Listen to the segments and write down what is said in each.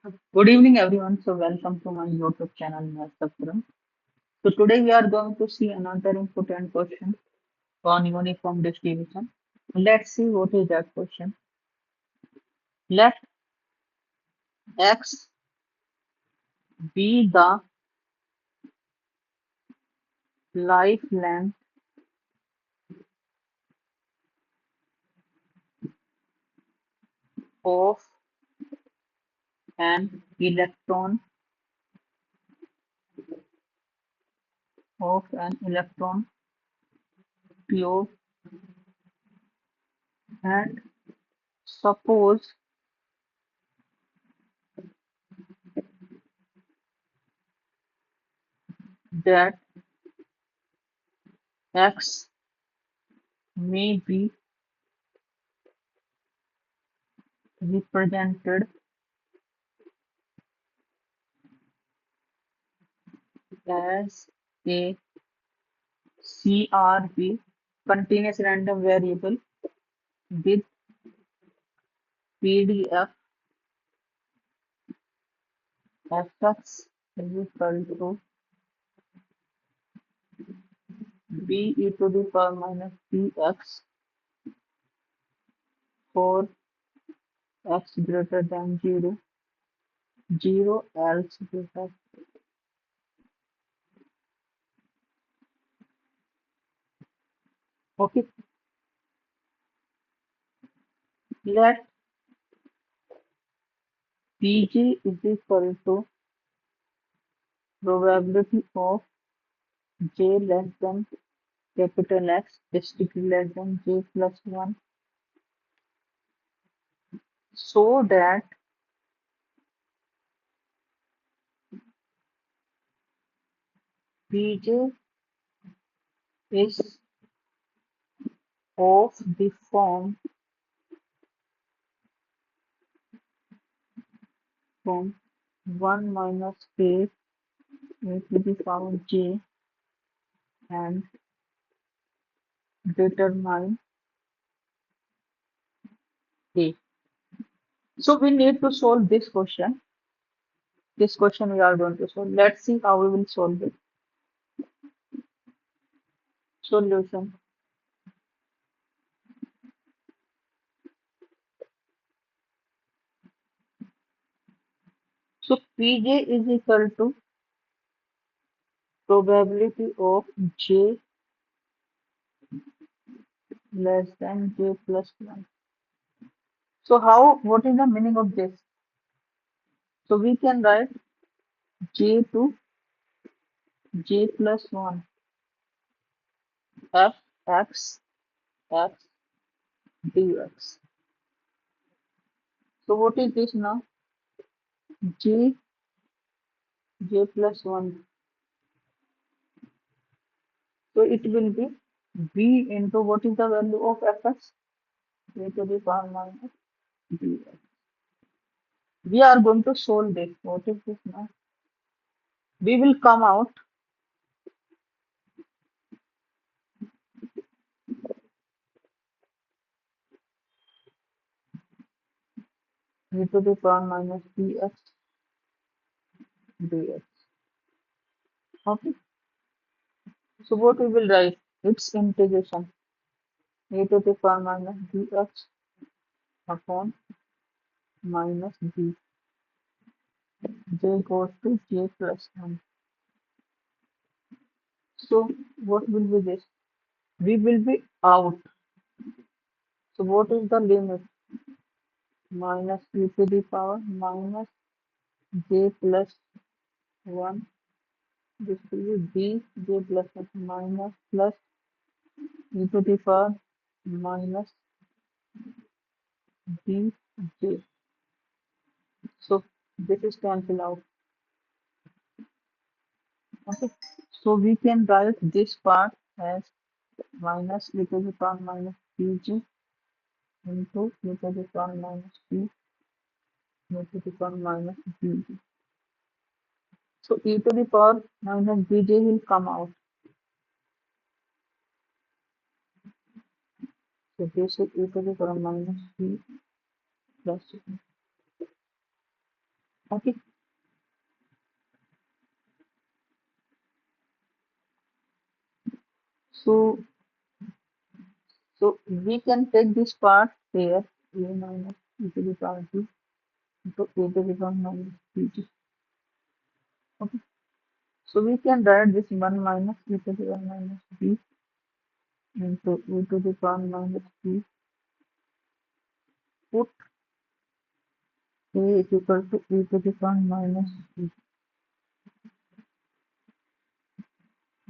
Good evening, everyone. So, welcome to my YouTube channel, Nastappuram. So, today we are going to see another important question on uniform distribution. Let's see what is that question. Let x be the life length of an electron tube, and suppose that x may be represented as a CRV, continuous random variable, with PDF fx is equal to b e to the power minus bx for x greater than 0, 0 else greater. Okay, let Pg is equal to probability of j less than capital X district less than j plus 1, so that Pj is of the form from 1 minus a to the power j and determine a. So we need to solve this question. This question we are going to solve. Let's see how we will solve it. Solution. So Pj is equal to probability of j less than j plus 1. So what is the meaning of this? So we can write j to j plus 1 f x x dx. So what is this now? j plus 1. So it will be b into what is the value of fx? A to the power minus dx. We are going to solve this. What is this now? We will come out e to the power minus dx dx. Okay. So what we will write? Its integration e to the power minus dx upon minus b. J goes to j plus 1. So what will be this? We will be out. So what is the limit? Minus e to the power minus j plus 1. This will be b j plus 1 minus plus e to the power minus b j. So this is cancel out. Okay. So we can write this part as minus e to the power minus bg into e to the power minus b e to the power minus bg. So e to the power minus bj will come out. So this is e to the power minus b plus Okay, so we can take this part here, a minus e to the power t into a to the power minus pt. Okay, so we can write this 1 minus e to the power minus b into e to the power minus p. Put a is equal to e to the power minus b.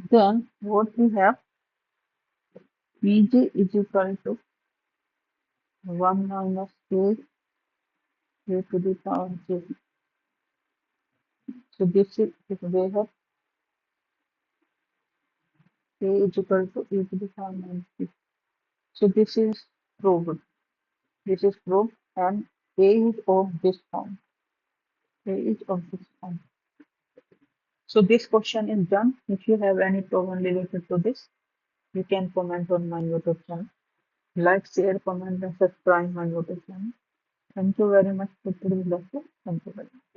Then what we have, pj is equal to 1 minus a to the power j. So this is if we have a is equal to e to the power minus b. So this is proved. This is proved, and a is of this form. A is of this form. So this question is done. If you have any problem related to this, you can comment on my YouTube channel. Like, share, comment, and subscribe my YouTube channel. Thank you very much for today's lecture. Thank you very much.